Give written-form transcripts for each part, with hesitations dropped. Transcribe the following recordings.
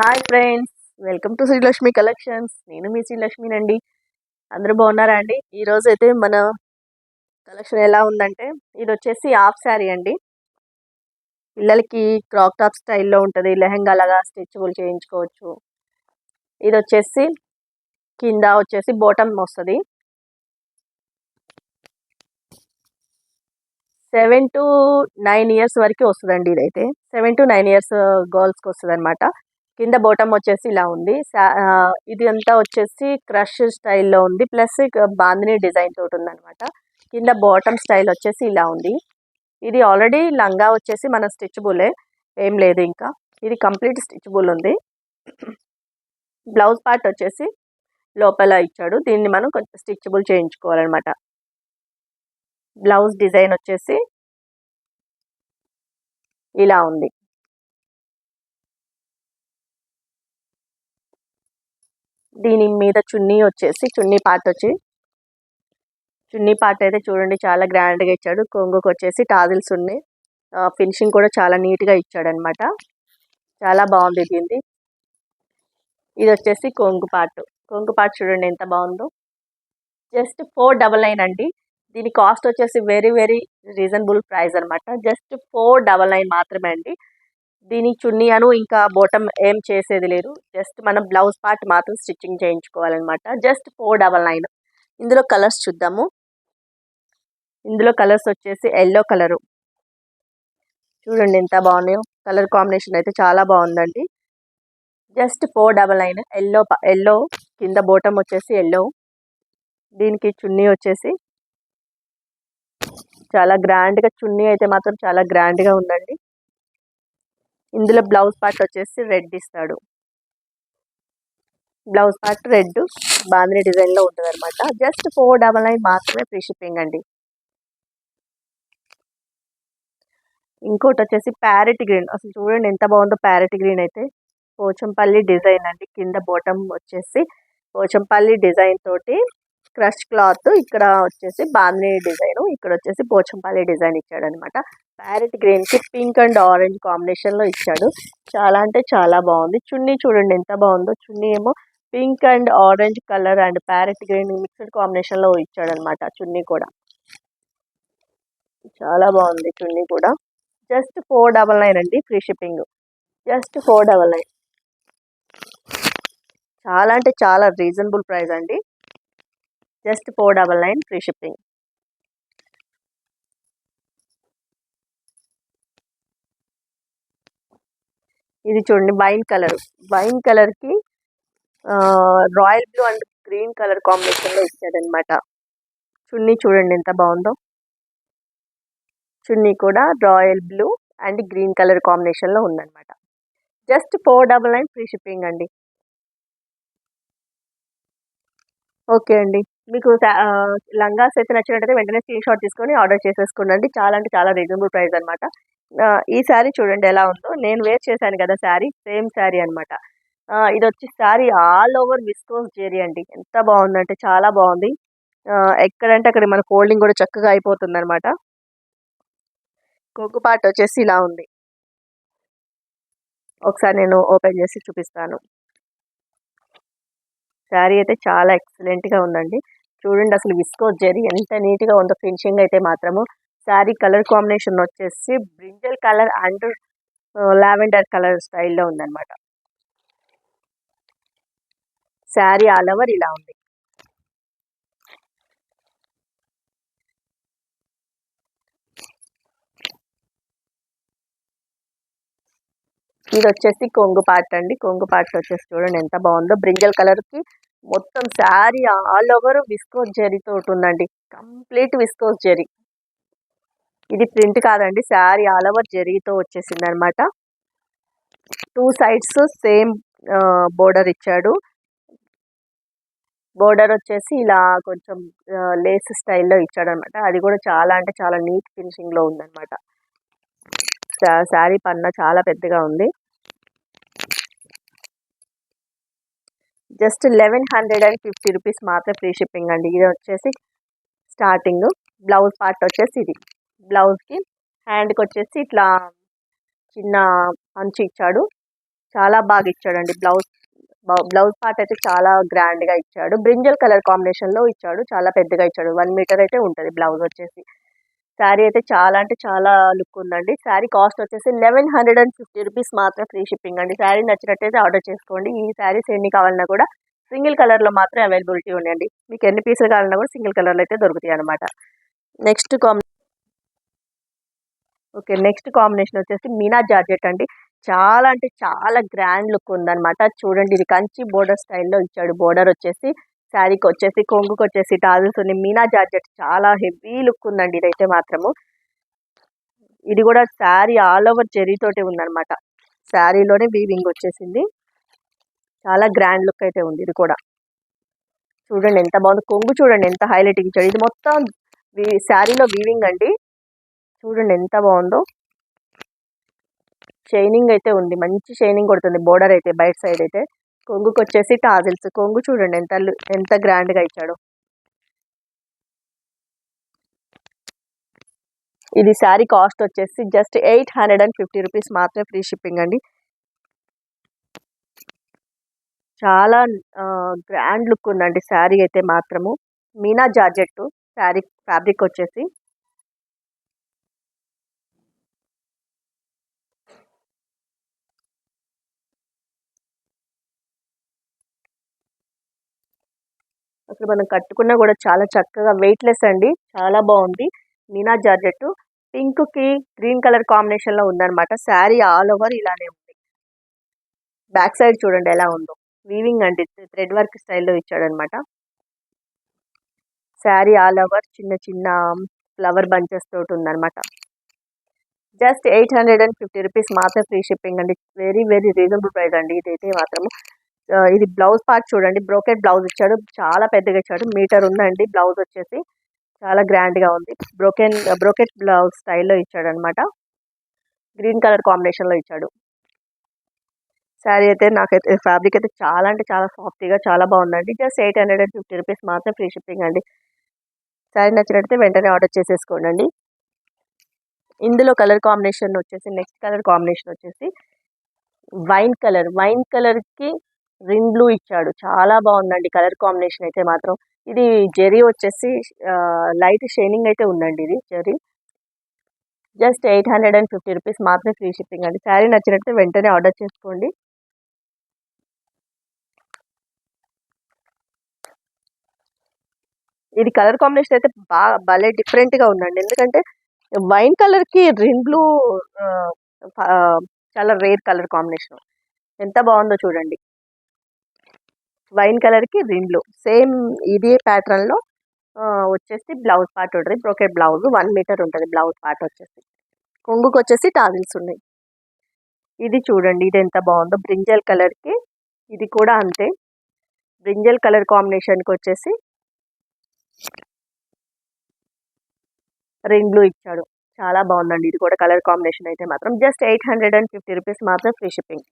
Hi friends, welcome to Srilakshmi collections. నేను మీ శ్రీలక్ష్మినండి. అందరూ బాగున్నారా అండి? ఈరోజు అయితే మన కలెక్షన్ ఎలా ఉందంటే, ఇది వచ్చేసి హాఫ్ శారీ అండి. పిల్లలకి క్రాక్ టాప్ స్టైల్లో ఉంటుంది, లెహంగా లాగా స్ట్రెచబుల్ చేయించుకోవచ్చు. ఇది వచ్చేసి కింద వచ్చేసి బాటమ్ వస్తుంది. 7 to 9 ఇయర్స్ వరకు వస్తుందండి. ఇదైతే 7 to 9 ఇయర్స్ గర్ల్స్కి వస్తుంది అనమాట. కింద బాటమ్ వచ్చేసి ఇలా ఉంది. ఇది అంతా వచ్చేసి క్రష్ స్టైల్లో ఉంది, ప్లస్ బాందిని డిజైన్ తోటి ఉంది అనమాట. కింద బాటమ్ స్టైల్ వచ్చేసి ఇలా ఉంది. ఇది ఆల్రెడీ లంగా వచ్చేసి మన స్టిచ్బులే, ఏం లేదు ఇంకా. ఇది కంప్లీట్ స్టిచ్బుల్ ఉంది. బ్లౌజ్ పార్ట్ వచ్చేసి లోపల ఇచ్చాడు, దీన్ని మనం కొంచెం స్టిచ్బుల్ చేయించుకోవాలన్నమాట. బ్లౌజ్ డిజైన్ వచ్చేసి ఇలా ఉంది. దీని మీద చున్నీ వచ్చేసి చున్నీ పార్ట్ అయితే చూడండి చాలా గ్రాండ్గా ఇచ్చాడు. కొంగుకు వచ్చేసి టాజిల్స్ ఉన్నాయి. ఫినిషింగ్ కూడా చాలా నీట్గా ఇచ్చాడు అనమాట. చాలా బాగుంది దీనిది. ఇది వచ్చేసి కొంగు పార్ట్ చూడండి ఎంత బాగుందో. జస్ట్ 499 అండి. దీని కాస్ట్ వచ్చేసి వెరీ వెరీ రీజనబుల్ ప్రైస్ అనమాట. జస్ట్ 499 మాత్రమే అండి. దీని చున్నీ ఇంకా బాటమ్ ఏం చేసేది లేదు, జస్ట్ మనం బ్లౌజ్ పార్ట్ మాత్రం స్టిచ్చింగ్ చేయించుకోవాలన్నమాట. జస్ట్ 499. ఇందులో కలర్స్ చూద్దాము. ఇందులో కలర్స్ వచ్చేసి ఎల్లో కలరు చూడండి ఎంత బాగున్నాయో. కలర్ కాంబినేషన్ అయితే చాలా బాగుందండి. జస్ట్ 499. ఎల్లో కింద బాటమ్ వచ్చేసి ఎల్లో. దీనికి చున్నీ వచ్చేసి చాలా గ్రాండ్గా, చున్నీ అయితే మాత్రం చాలా గ్రాండ్గా ఉందండి. ఇందులో బ్లౌజ్ పార్ట్ వచ్చేసి రెడ్ ఇస్తాడు. బ్లౌజ్ పార్ట్ రెడ్ బాందిని డిజైన్లో ఉంటుంది అనమాట. జస్ట్ 499 మాత్రమే, ఫ్రీ షిప్పింగ్ అండి. ఇంకోటి వచ్చేసి ప్యారెట్ గ్రీన్. అసలు చూడండి ఎంత బాగుందో ప్యారెట్ గ్రీన్ అయితే. పోచంపల్లి డిజైన్ అండి. కింద బాటమ్ వచ్చేసి పోచంపల్లి డిజైన్ తోటి క్రష్ క్లాత్, ఇక్కడ వచ్చేసి బాందిని డిజైన్, ఇక్కడ వచ్చేసి పోచంపల్లి డిజైన్ ఇచ్చాడు అనమాట. ప్యారెట్ గ్రీన్కి పింక్ అండ్ ఆరెంజ్ కాంబినేషన్లో ఇచ్చాడు. చాలా అంటే చాలా బాగుంది. చున్నీ చూడండి ఎంత బాగుందో. చున్నీ ఏమో pink and orange colour and parrot green mixed కాంబినేషన్లో ఇచ్చాడు అనమాట. చున్నీ కూడా చాలా బాగుంది. చున్నీ కూడా జస్ట్ 499 అండి, ఫ్రీ షిప్పింగ్. జస్ట్ 499. చాలా అంటే చాలా రీజనబుల్ ప్రైస్ అండి. Just 499, free shipping. ఇది చూడండి వైన్ కలర్కి royal blue and green colour కాంబినేషన్లో ఇచ్చాడనమాట. చున్నీ చూడండి ఎంత బాగుందో. చున్నీ కూడా royal blue and green colour కాంబినేషన్లో ఉందన్నమాట. జస్ట్ 499, ఫ్రీ షిప్పింగ్ అండి. ఓకే అండి, మీకు లంగాస్ అయితే నచ్చినట్టయితే వెంటనే స్క్రీన్ షాట్ తీసుకొని ఆర్డర్ చేసేసుకోండి. చాలా అంటే చాలా రీజనబుల్ ప్రైస్ అనమాట. ఈ శారీ చూడండి ఎలా ఉందో. నేను వేర్ చేశాను కదా శారీ, సేమ్ శారీ అనమాట. ఇది వచ్చి sari all over viscose zari అండి. ఎంత బాగుందంటే చాలా బాగుంది. ఎక్కడంటే అక్కడ మన ఫోల్డింగ్ కూడా చక్కగా అయిపోతుంది అనమాట. కొంగు పార్ట్ వచ్చేసి ఇలా ఉంది. ఒకసారి నేను ఓపెన్ చేసి చూపిస్తాను. శారీ అయితే చాలా ఎక్సలెంట్గా ఉందండి. చూడండి అసలు విస్కోస్ జెరీ ఎంత నీట్గా ఉందో. ఫినిషింగ్ అయితే మాత్రము. శారీ కలర్ కాంబినేషన్ వచ్చేసి brinjal colour and lavender colour స్టైల్లో ఉందన్నమాట. శారీ ఆల్ ఓవర్ ఇలా ఉంది. ఇది వచ్చేసి కొంగు పార్ట్ అండి. కొంగు పార్ట్ వచ్చేసి చూడండి ఎంత బాగుందో. బ్రింజల్ కలర్కి మొత్తం శారీ ఆల్ ఓవర్ విస్కోస్ జెరీతో ఉంటుందండి. Complete viscose zari. ఇది ప్రింట్ కాదండి, శారీ ఆల్ ఓవర్ జెరీతో వచ్చేసింది అనమాట. 2 సైడ్స్ సేమ్ బోర్డర్ ఇచ్చాడు. బోర్డర్ వచ్చేసి ఇలా కొంచెం లేస్ స్టైల్లో ఇచ్చాడు అనమాట. అది కూడా చాలా అంటే చాలా నీట్ ఫినిషింగ్లో ఉందన్నమాట. శారీ పన్నా చాలా పెద్దగా ఉంది. జస్ట్ 1150 రూపీస్ మాత్రమే, ఫ్రీ షిప్పింగ్ అండి. ఇది వచ్చేసి స్టార్టింగ్. బ్లౌజ్ పార్ట్ వచ్చేసి ఇది. బ్లౌజ్కి హ్యాండ్కి వచ్చేసి ఇట్లా చిన్న అంచు ఇచ్చాడు. చాలా బాగా ఇచ్చాడండి. బ్లౌజ్ పార్ట్ అయితే చాలా గ్రాండ్గా ఇచ్చాడు. బ్రింజల్ కలర్ కాంబినేషన్లో ఇచ్చాడు. చాలా పెద్దగా ఇచ్చాడు. 1 మీటర్ అయితే ఉంటుంది బ్లౌజ్ వచ్చేసి. శారీ అయితే చాలా అంటే చాలా లుక్ ఉందండి. శారీ కాస్ట్ వచ్చేసి 1150 రూపీస్ మాత్రం, ఫ్రీ షిప్పింగ్ అండి. శారీ నచ్చినట్టయితే ఆర్డర్ చేసుకోండి. ఈ శారీస్ ఎన్ని కావాలన్నా కూడా సింగిల్ కలర్లో మాత్రం అవైలబిలిటీ ఉన్నాయండి. మీకు ఎన్ని పీసులు కావాలన్నా కూడా సింగిల్ కలర్లో అయితే దొరుకుతాయి అనమాట. నెక్స్ట్ నెక్స్ట్ కాంబినేషన్ వచ్చేసి మీనా జార్జెట్ అండి. చాలా అంటే చాలా గ్రాండ్ లుక్ ఉందన్నమాట. చూడండి, ఇది కంచి బోర్డర్ స్టైల్లో ఇచ్చాడు. బోర్డర్ వచ్చేసి శారీకి వచ్చేసి కొంగుకి వచ్చేసి టాజిల్స్ ఉన్నాయి. మీనా జార్జెట్ చాలా హెవీ లుక్ ఉందండి ఇదైతే మాత్రము. ఇది కూడా శారీ ఆల్ ఓవర్ జెరీతోటి ఉందన్నమాట. శారీలోనే వీవింగ్ వచ్చేసింది. చాలా గ్రాండ్ లుక్ అయితే ఉంది. ఇది కూడా చూడండి ఎంత బాగుంది. కొంగు చూడండి ఎంత హైలైట్ ఇచ్చాడు. ఇది మొత్తం శారీలో వీవింగ్ అండి. చూడండి ఎంత బాగుందో. షైనింగ్ అయితే ఉంది. మంచి షైనింగ్ కొడుతుంది బోర్డర్ అయితే. బయట సైడ్ అయితే కొంగుకి వచ్చేసి టాజిల్స్. కొంగు చూడండి ఎంత గ్రాండ్గా ఇచ్చాడు. ఇది శారీ కాస్ట్ వచ్చేసి జస్ట్ 850 రూపీస్ మాత్రమే, ఫ్రీ షిప్పింగ్ అండి. చాలా గ్రాండ్ లుక్ ఉందండి శారీ అయితే మాత్రము. మీనా జార్జెట్ శారీ ఫ్యాబ్రిక్ వచ్చేసి. అసలు మనం కట్టుకున్నా కూడా చాలా చక్కగా వెయిట్లెస్ అండి. చాలా బాగుంది. మీనా జార్జెట్ పింక్కి గ్రీన్ కలర్ కాంబినేషన్లో ఉందన్నమాట. శారీ ఆల్ ఓవర్ ఇలానే ఉంది. బ్యాక్ సైడ్ చూడండి ఎలా ఉందో. వీవింగ్ అండి, థ్రెడ్ వర్క్ స్టైల్లో ఇచ్చాడనమాట. శారీ ఆల్ ఓవర్ చిన్న చిన్న ఫ్లవర్ బంచెస్ తోటి ఉందన్నమాట. జస్ట్ 850 రూపీస్ మాత్రం, ఫ్రీ షిప్పింగ్ అండి. వెరీ వెరీ రీజనబుల్ ప్రైస్ అండి ఇదైతే మాత్రము. ఇది బ్లౌజ్ పార్ట్ చూడండి. బ్రోకెట్ బ్లౌజ్ ఇచ్చాడు. చాలా పెద్దగా ఇచ్చాడు. మీటర్ ఉందండి బ్లౌజ్ వచ్చేసి. చాలా గ్రాండ్గా ఉంది. బ్రోకెట్ బ్లౌజ్ స్టైల్లో ఇచ్చాడు అనమాట. గ్రీన్ కలర్ కాంబినేషన్లో ఇచ్చాడు. శారీ అయితే నాకైతే ఫ్యాబ్రిక్ అయితే చాలా అంటే చాలా సాఫ్ట్గా చాలా బాగుందండి. జస్ట్ 850 రూపీస్ మాత్రం, ఫ్రీ షిప్పింగ్ అండి. శారీ నచ్చినట్టయితే వెంటనే ఆర్డర్ చేసేసుకోండి. ఇందులో కలర్ కాంబినేషన్ వచ్చేసి నెక్స్ట్ కలర్ కాంబినేషన్ వచ్చేసి వైన్ కలర్కి రింగ్ బ్లూ ఇచ్చాడు. చాలా బాగుందండి కలర్ కాంబినేషన్ అయితే మాత్రం. ఇది జెరీ వచ్చేసి లైట్ షైనింగ్ అయితే ఉందండి. ఇది జెరీ. జస్ట్ 850 రూపీస్ మాత్రమే, ఫ్రీ షిప్పింగ్ అండి. శారీ నచ్చినట్టు వెంటనే ఆర్డర్ చేసుకోండి. ఇది కలర్ కాంబినేషన్ అయితే బాగా భలే డిఫరెంట్గా ఉందండి. ఎందుకంటే వైన్ కలర్కి రింగ్ బ్లూ చాలా రేర్ కలర్ కాంబినేషన్. ఎంత బాగుందో చూడండి. వైన్ కలర్కి రింగ్ బ్లూ సేమ్ ఇదే ప్యాటర్న్లో వచ్చేసి బ్లౌజ్ పార్ట్ ఉంటుంది. బ్రోకెట్ బ్లౌజ్ 1 మీటర్ ఉంటుంది బ్లౌజ్ పార్ట్ వచ్చేసి. కొంగుకు వచ్చేసి టాజిల్స్ ఉన్నాయి. ఇది చూడండి, ఇది ఎంత బాగుందో. బ్రింజల్ కలర్కి ఇది కూడా అంతే. బ్రింజల్ కలర్ కాంబినేషన్కి వచ్చేసి రింగ్ బ్లూ ఇచ్చాడు. చాలా బాగుందండి ఇది కూడా కలర్ కాంబినేషన్ అయితే మాత్రం. జస్ట్ 850 రూపీస్ మాత్రం, ఫ్రీ షిప్పింగ్.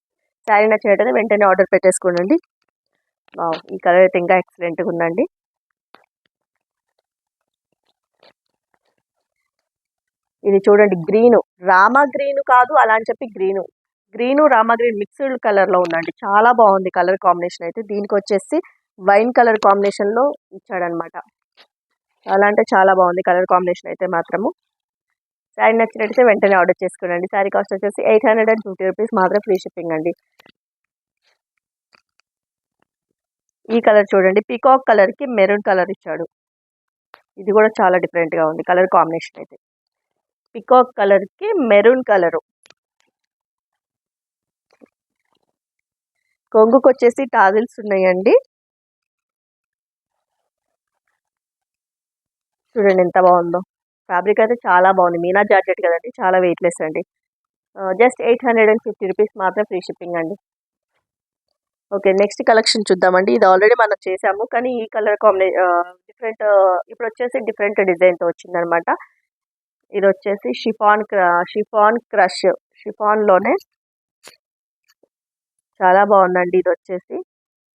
శారీ నచ్చినట్టయితే వెంటనే ఆర్డర్ పెట్టేసుకోండి. ఈ కలర్ అయితే ఇంకా ఎక్సలెంట్గా ఉందండి. ఇది చూడండి, గ్రీను రామా గ్రీను కాదు అలా అని చెప్పి గ్రీను రామా గ్రీన్ మిక్స్డ్ కలర్లో ఉందండి. చాలా బాగుంది కలర్ కాంబినేషన్ అయితే. దీనికి వచ్చేసి వైన్ కలర్ కాంబినేషన్లో ఇచ్చాడనమాట. చాలా అంటే చాలా బాగుంది కలర్ కాంబినేషన్ అయితే మాత్రము. శారీ నచ్చినట్టయితే వెంటనే ఆర్డర్ చేసుకోండి. శారీ కాస్ట్ వచ్చేసి 850 రూపీస్ మాత్రం, ఫ్రీ షిప్పింగ్ అండి. ఈ కలర్ చూడండి, పీకాక్ కలర్కి మెరూన్ కలర్ ఇచ్చాడు. ఇది కూడా చాలా డిఫరెంట్గా ఉంది కలర్ కాంబినేషన్ అయితే. పీకాక్ కలర్కి మెరూన్ కలరు. కొంగుకు వచ్చేసి టాజిల్స్ ఉన్నాయండి. చూడండి ఎంత బాగుందో. ఫ్యాబ్రిక్ అయితే చాలా బాగుంది. మీనా జార్జెట్ కదండి, చాలా వెయిట్లెస్ అండి. జస్ట్ 850 రూపీస్ మాత్రం, ఫ్రీ షిప్పింగ్ అండి. ఓకే, నెక్స్ట్ కలెక్షన్ చూద్దామండి. ఇది ఆల్రెడీ మనం చేసాము, కానీ ఈ కలర్ డిఫరెంట్. ఇప్పుడు వచ్చేసి డిఫరెంట్ డిజైన్తో వచ్చిందనమాట. ఇది వచ్చేసి షిఫాన్ క్రష్. షిఫాన్లోనే చాలా బాగుందండి. ఇది వచ్చేసి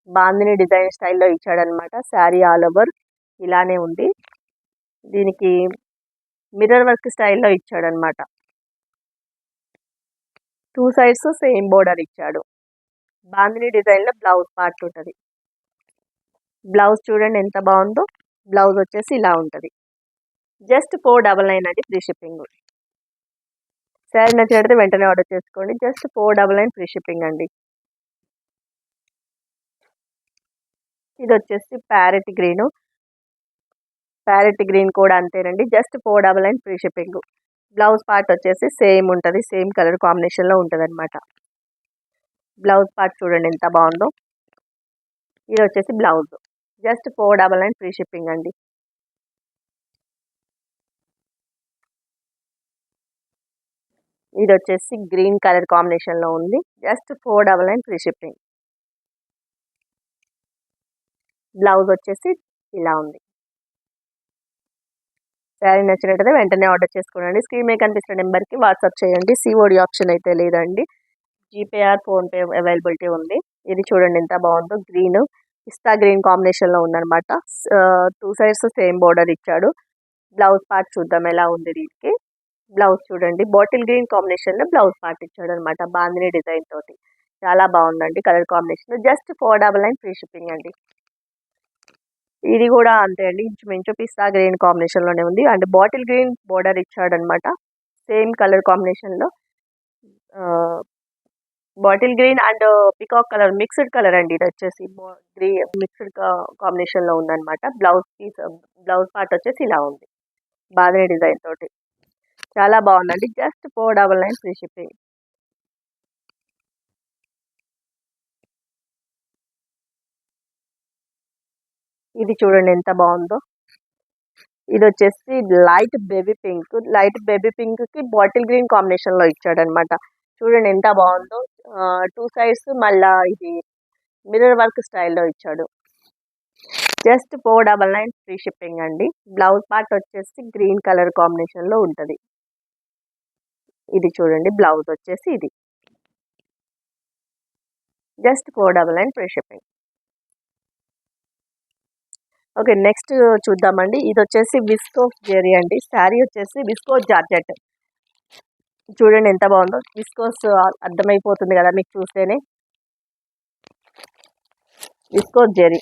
బాందిని డిజైన్ స్టైల్లో ఇచ్చాడనమాట. శారీ ఆల్ ఓవర్ ఇలానే ఉంది. దీనికి మిర్రర్ వర్క్ స్టైల్లో ఇచ్చాడనమాట. 2 సైడ్స్ సేమ్ బోర్డర్ ఇచ్చాడు. బాందిని డిజైన్లో బ్లౌజ్ పార్ట్ ఉంటుంది. బ్లౌజ్ చూడండి ఎంత బాగుందో. బ్లౌజ్ వచ్చేసి ఇలా ఉంటుంది. జస్ట్ 499 అండి, ఫ్రీ షిప్పింగ్. శారీ నచ్చినట్లయితే వెంటనే ఆర్డర్ చేసుకోండి. జస్ట్ 499 ఫ్రీ షిప్పింగ్ అండి. ఇది వచ్చేసి ప్యారెట్ గ్రీన్. ప్యారెట్ గ్రీన్ కూడా అంతేనండి, just 499 free shipping. Blouse part వచ్చేసి సేమ్ ఉంటుంది, సేమ్ కలర్ కాంబినేషన్లో ఉంటుంది అనమాట. బ్లౌజ్ పార్ట్ చూడండి ఎంత బాగుందో. ఇది వచ్చేసి బ్లౌజ్, జస్ట్ 499 ఫ్రీ షిప్పింగ్ అండి. ఇది వచ్చేసి గ్రీన్ కలర్ కాంబినేషన్లో ఉంది, జస్ట్ 499 ఫ్రీ షిప్పింగ్. బ్లౌజ్ వచ్చేసి ఇలా ఉంది. శారీ నచ్చినట్టయితే వెంటనే ఆర్డర్ చేసుకోండి. స్క్రీన్ మీద కనిపిస్తున్న నెంబర్కి వాట్సాప్ చేయండి. సిఓడి ఆప్షన్ అయితే లేదండి, జీపే ఆర్ ఫోన్పే అవైలబిలిటీ ఉంది. ఇది చూడండి ఎంత బాగుందో. గ్రీన్, పిస్తా గ్రీన్ కాంబినేషన్లో ఉందన్నమాట. 2 సైడ్స్ సేమ్ బోర్డర్ ఇచ్చాడు. బ్లౌజ్ పార్ట్ చూద్దాం ఎలా ఉంది దీనికి. బ్లౌజ్ చూడండి, బాటిల్ గ్రీన్ కాంబినేషన్లో బ్లౌజ్ పార్ట్ ఇచ్చాడు అనమాట, బాందిని డిజైన్ తోటి. చాలా బాగుందండి colour combination. Just 499 free shipping అండి. ఇది కూడా అంతే అండి, ఇంచుమించు పిస్తా గ్రీన్ కాంబినేషన్లోనే ఉంది. అండ్ బాటిల్ గ్రీన్ బోర్డర్ ఇచ్చాడనమాట, సేమ్ కలర్ కాంబినేషన్లో. Bottle green and peacock colour mixed colour అండి. ఇది వచ్చేసి గ్రీన్ మిక్స్డ్ కాంబినేషన్లో ఉందన్నమాట. బ్లౌజ్ పార్ట్ వచ్చేసి ఇలా ఉంది, బాందిని డిజైన్ తోటి. చాలా బాగుందండి, జస్ట్ 499 ఫ్రీ షిప్పింగ్. ఇది చూడండి ఎంత బాగుందో. ఇది వచ్చేసి లైట్ బేబీ పింక్ కి బాటిల్ గ్రీన్ కాంబినేషన్లో ఇచ్చాడనమాట. చూడండి ఎంత బాగుందో. 2 సైడ్స్ మళ్ళా ఇది మిర్రర్ వర్క్ స్టైల్లో ఇచ్చాడు. జస్ట్ 499 ఫ్రీ షిప్పింగ్ అండి. బ్లౌజ్ పార్ట్ వచ్చేసి గ్రీన్ కలర్ కాంబినేషన్లో ఉంటుంది. ఇది చూడండి బ్లౌజ్ వచ్చేసి ఇది, just 499 free shipping. Okay, next చూద్దామండి. ఇది వచ్చేసి విస్కోస్ జెరీ అండి. శారీ వచ్చేసి విస్కోస్ జార్జెట్. చూడండి ఎంత బాగుందో. విస్కోస్ అర్థమైపోతుంది కదా మీకు చూస్తేనే. విస్కోస్ జెరీ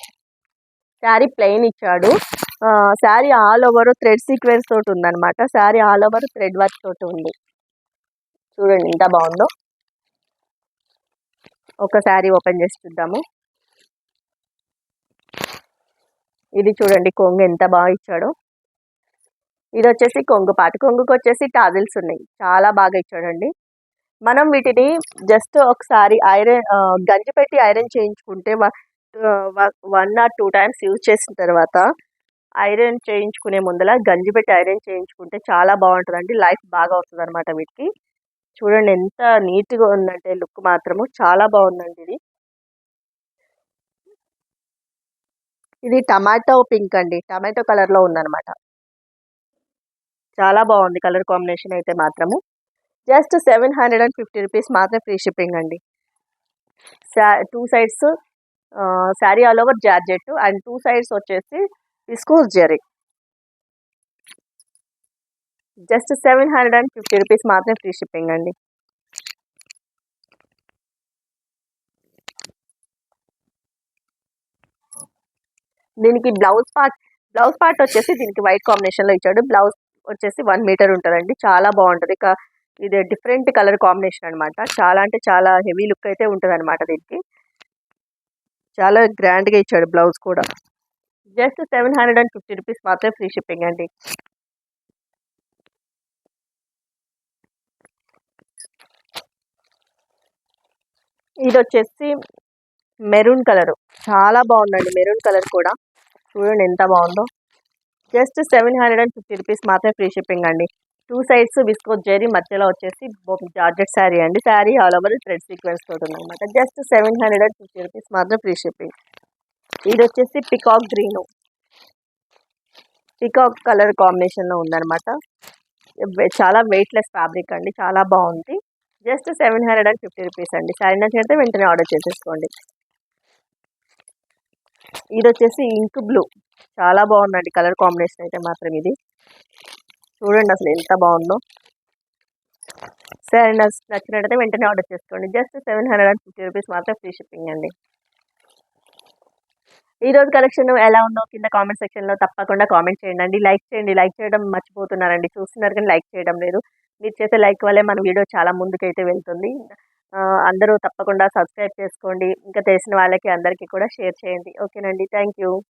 శారీ ప్లెయిన్ ఇచ్చాడు. Sari all over thread sequence తోటి ఉందన్నమాట. Sari all over thread work తోటి ఉంది. చూడండి ఎంత బాగుందో. ఒక శారీ ఓపెన్ చేసి చూద్దాము. ఇది చూడండి కొంగు ఎంత బాగా ఇచ్చాడో. ఇది వచ్చేసి కొంగు పాట. కొంగుకి వచ్చేసి టాజిల్స్ ఉన్నాయి, చాలా బాగా ఇచ్చాడండి. మనం వీటిని జస్ట్ ఒకసారి గంజి పెట్టి ఐరన్ చేయించుకుంటే 1 or 2 టైమ్స్ యూజ్ చేసిన తర్వాత ఐరన్ చేయించుకునే ముందర గంజి పెట్టి ఐరన్ చేయించుకుంటే చాలా బాగుంటుందండి. లైఫ్ బాగా వస్తుంది అనమాట వీటికి. చూడండి ఎంత నీట్గా ఉందంటే లుక్ మాత్రము చాలా బాగుందండి. ఇది టమాటో పింక్ అండి, టమాటో కలర్లో ఉందన్నమాట. చాలా బాగుంది కలర్ కాంబినేషన్ అయితే మాత్రము. జస్ట్ 750 రూపీస్ మాత్రమే ఫ్రీ షిప్పింగ్ అండి. 2 sides sari all over georgette and 2 sides వచ్చేసి విస్కోస్ జెరీ. జస్ట్ 750 రూపీస్ మాత్రమే ఫ్రీ షిప్పింగ్ అండి. దీనికి బ్లౌజ్ పార్ట్ వచ్చేసి దీనికి వైట్ కాంబినేషన్లో ఇచ్చాడు. బ్లౌజ్ వచ్చేసి 1 మీటర్ ఉంటుందండి, చాలా బాగుంటుంది. ఇది డిఫరెంట్ కలర్ కాంబినేషన్ అనమాట. చాలా అంటే చాలా హెవీ లుక్ అయితే ఉంటుంది అనమాట. దీనికి చాలా గ్రాండ్గా ఇచ్చాడు బ్లౌజ్ కూడా. జస్ట్ 750 రూపీస్ మాత్రమే ఫ్రీ షిప్పింగ్ అండి. ఇది వచ్చేసి మెరూన్ కలర్, చాలా బాగుందండి. మెరూన్ కలర్ కూడా చూడండి ఎంత బాగుందో. జస్ట్ 750 రూపీస్ మాత్రమే ఫ్రీ షిప్పింగ్ అండి. 2 సైడ్స్ విస్కోస్ జెరీ, మధ్యలో వచ్చేసి జార్జెట్ శారీ అండి. Sari all over thread sequence తోటి ఉందన్నమాట. జస్ట్ 750 రూపీస్ మాత్రం ఫ్రీ షిప్పింగ్. ఇది వచ్చేసి పికాక్ కలర్ కాంబినేషన్లో ఉందన్నమాట. చాలా వెయిట్లెస్ ఫ్యాబ్రిక్ అండి, చాలా బాగుంది. జస్ట్ 750 రూపీస్ అండి. శారీ నచ్చినట్లయితే వెంటనే ఆర్డర్ చేసేసుకోండి. ఇది వచ్చేసి ఇంక్ బ్లూ, చాలా బాగుందండి కలర్ కాంబినేషన్ అయితే మాత్రం. ఇది చూడండి అసలు ఎంత బాగుందో. సరే, నచ్చినట్టయితే వెంటనే ఆర్డర్ చేసుకోండి. జస్ట్ 750 రూపీస్ మాత్రం ఫ్రీ షిప్పింగ్ అండి. ఈ రోజు కలెక్షన్ ఎలా ఉందో కింద కామెంట్ సెక్షన్‌లో తప్పకుండా కామెంట్ చేయండి. లైక్ చేయండి. లైక్ చేయడం మర్చిపోతున్నారండి. చూస్తున్నారు కానీ లైక్ చేయడం లేదు. మీరు చేసే లైక్ వల్లే మన వీడియో చాలా ముందుకైతే వెళ్తుంది. అందరూ తప్పకుండా సబ్స్క్రైబ్ చేసుకోండి. ఇంకా తెలిసిన వాళ్ళకి అందరికీ కూడా షేర్ చేయండి. ఓకేనండి. Thank you.